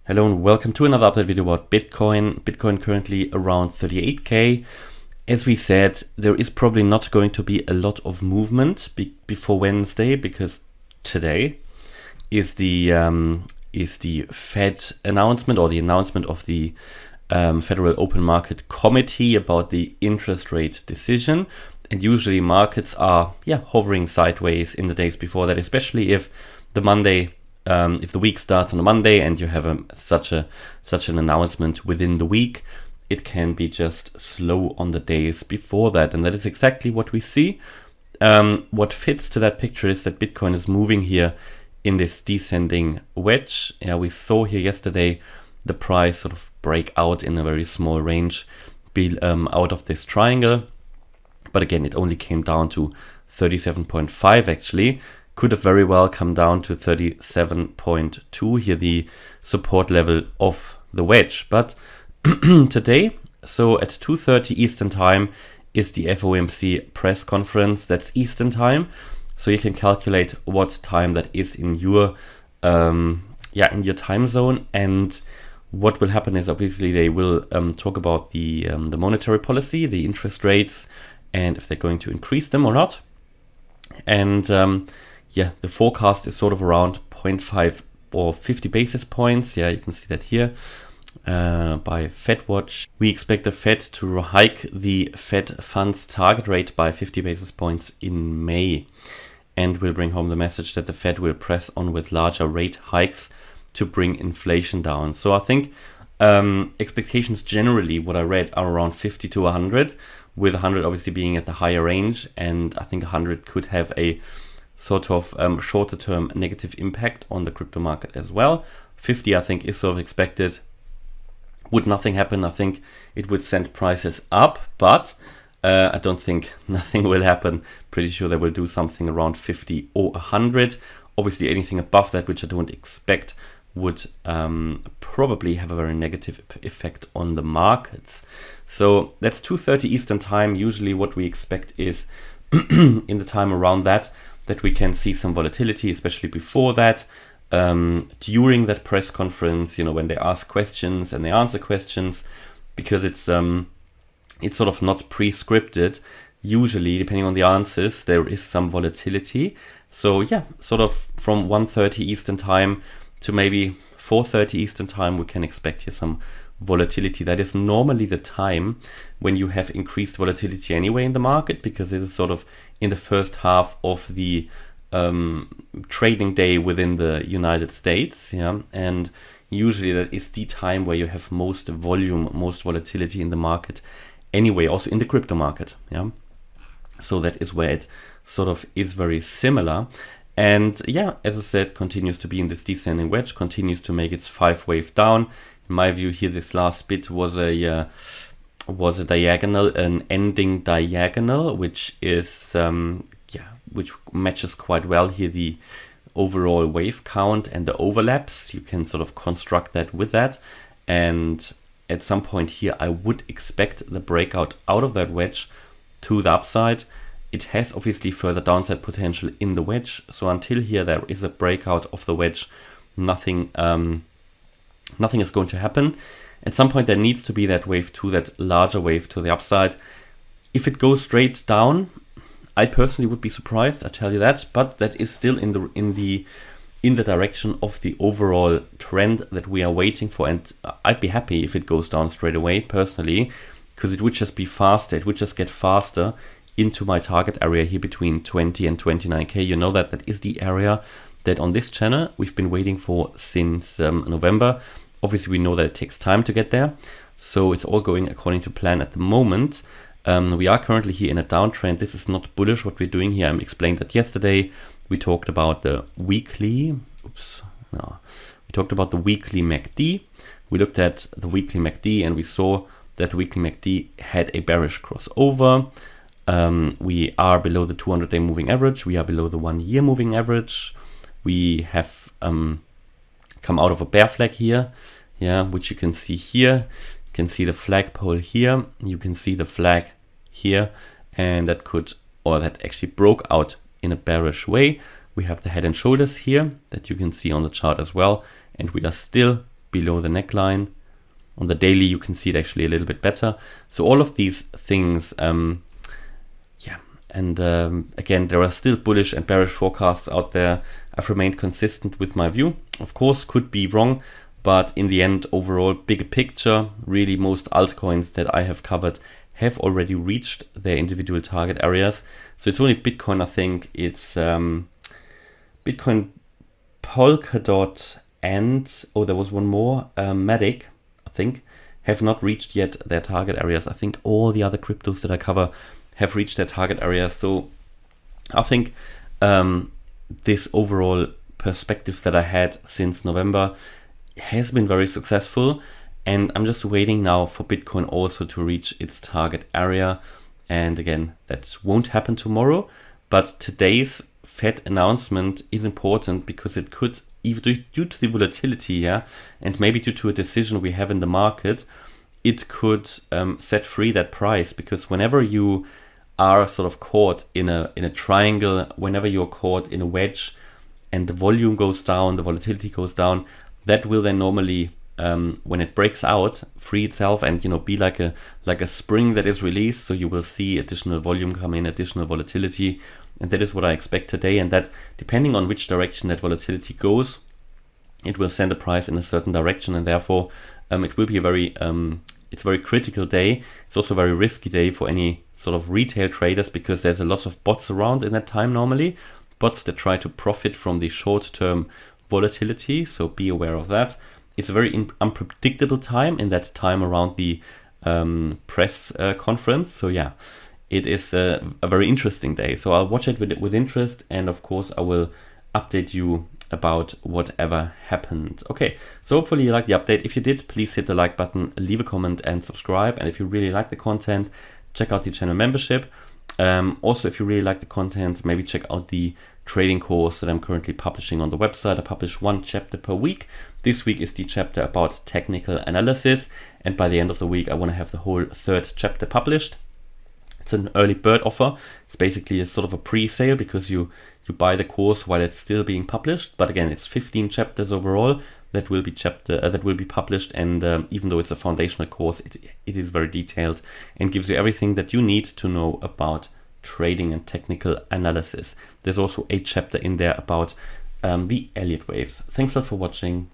Hello and welcome to another update video about Bitcoin. Bitcoin currently around 38k. As we said, there is probably not going to be a lot of movement before Wednesday, because today is the Fed announcement, or the announcement of the Federal Open Market Committee about the interest rate decision. And usually markets are hovering sideways in the days before that, especially if the Monday. If the week starts on a Monday and you have such an announcement within the week, it can be just slow on the days before that. And that is exactly what we see. What fits to that picture is that Bitcoin is moving here in this descending wedge. We saw here yesterday the price sort of break out in a very small range out of this triangle. But again, it only came down to 37.5 actually. Could have very well come down to 37.2 here, the support level of the wedge. But today, so at 2:30 Eastern time, is the FOMC press conference. That's Eastern time, so you can calculate what time that is in your time zone. And what will happen is obviously they will talk about the monetary policy, the interest rates, and if they're going to increase them or not. And the forecast is sort of around 0.5 or 50 basis points. You can see that here by FedWatch. We expect the Fed to hike the Fed funds target rate by 50 basis points in May, and will bring home the message that the Fed will press on with larger rate hikes to bring inflation down. So I think expectations generally, what I read, are around 50 to 100, with 100 obviously being at the higher range, and I think 100 could have a sort of shorter term negative impact on the crypto market as well. 50 I think is sort of expected. Would nothing happen, I think it would send prices up, but I don't think nothing will happen. Pretty sure they will do something around 50 or 100. Obviously anything above that, which I don't expect, would probably have a very negative effect on the markets. So that's 2:30 Eastern time. Usually what we expect is in the time around that we can see some volatility, especially before that, during that press conference, when they ask questions and they answer questions, because it's sort of not pre-scripted. Usually, depending on the answers, there is some volatility. So sort of from 1:30 Eastern time to maybe 4:30 Eastern time, we can expect here some volatility. That is normally the time when you have increased volatility anyway in the market, because it is sort of in the first half of the trading day within the United States, and usually that is the time where you have most volume, most volatility in the market anyway, also in the crypto market. So that is where it sort of is very similar. And as I said, continues to be in this descending wedge, continues to make its 5-wave down. In my view here, this last bit was a diagonal, an ending diagonal, which is which matches quite well here the overall wave count and the overlaps. You can sort of construct that with that, and at some point here I would expect the breakout out of that wedge to the upside. It has obviously further downside potential in the wedge, so until here there is a breakout of the wedge, nothing is going to happen. At some point there needs to be that wave to that larger wave to the upside. If it goes straight down, I personally would be surprised, I tell you that, but that is still in the direction of the overall trend that we are waiting for, and I'd be happy if it goes down straight away personally, because it would just be faster, it would just get faster into my target area here between 20 and 29k. You know that is the area that on this channel we've been waiting for since November. Obviously we know that it takes time to get there, so it's all going according to plan at the moment. We are currently here in a downtrend. This is not bullish what we're doing here. I explained that yesterday. We talked about the weekly MACD. We looked at the weekly MACD and we saw that the weekly MACD had a bearish crossover. We are below the 200-day moving average. We are below the 1-year moving average. We have come out of a bear flag here, which you can see here. You can see the flagpole here. You can see the flag here, and that actually broke out in a bearish way. We have the head and shoulders here that you can see on the chart as well, and we are still below the neckline. On the daily, you can see it actually a little bit better. So all of these things, again, there are still bullish and bearish forecasts out there. I've remained consistent with my view. Of course, could be wrong, but in the end, overall, bigger picture, really most altcoins that I have covered have already reached their individual target areas. So it's only Bitcoin, I think. It's Bitcoin, Polkadot, and, oh, there was one more, Matic, I think, have not reached yet their target areas. I think all the other cryptos that I cover have reached their target areas. So I think this overall perspective that I had since November has been very successful. And I'm just waiting now for Bitcoin also to reach its target area. And again, that won't happen tomorrow. But today's Fed announcement is important because it could, even due to the volatility, and maybe due to a decision we have in the market, it could set free that price. Because whenever you are sort of caught in a triangle, whenever you're caught in a wedge and the volume goes down, the volatility goes down, that will then normally, when it breaks out, free itself and be like a spring that is released. So you will see additional volume come in, additional volatility, and that is what I expect today. And that, depending on which direction that volatility goes, it will send the price in a certain direction, and therefore it will be a very it's a very critical day. It's also a very risky day for any sort of retail traders because there's a lot of bots around in that time normally. Bots that try to profit from the short-term volatility, so be aware of that. It's a very unpredictable time in that time around the press conference. So yeah, it is a very interesting day. So I'll watch it with interest, and of course I will update you about whatever happened. Okay, so hopefully you liked the update. If you did, please hit the like button, leave a comment and subscribe. And if you really like the content, check out the channel membership. Also, if you really like the content, maybe check out the trading course that I'm currently publishing on the website. I publish one chapter per week. This week is the chapter about technical analysis, and by the end of the week I want to have the whole third chapter published. It's an early bird offer. It's basically a sort of a pre-sale because you buy the course while it's still being published. But again, it's 15 chapters overall that will be published, and even though it's a foundational course, it is very detailed and gives you everything that you need to know about trading and technical analysis. There's also a chapter in there about the Elliott waves. Thanks a lot for watching.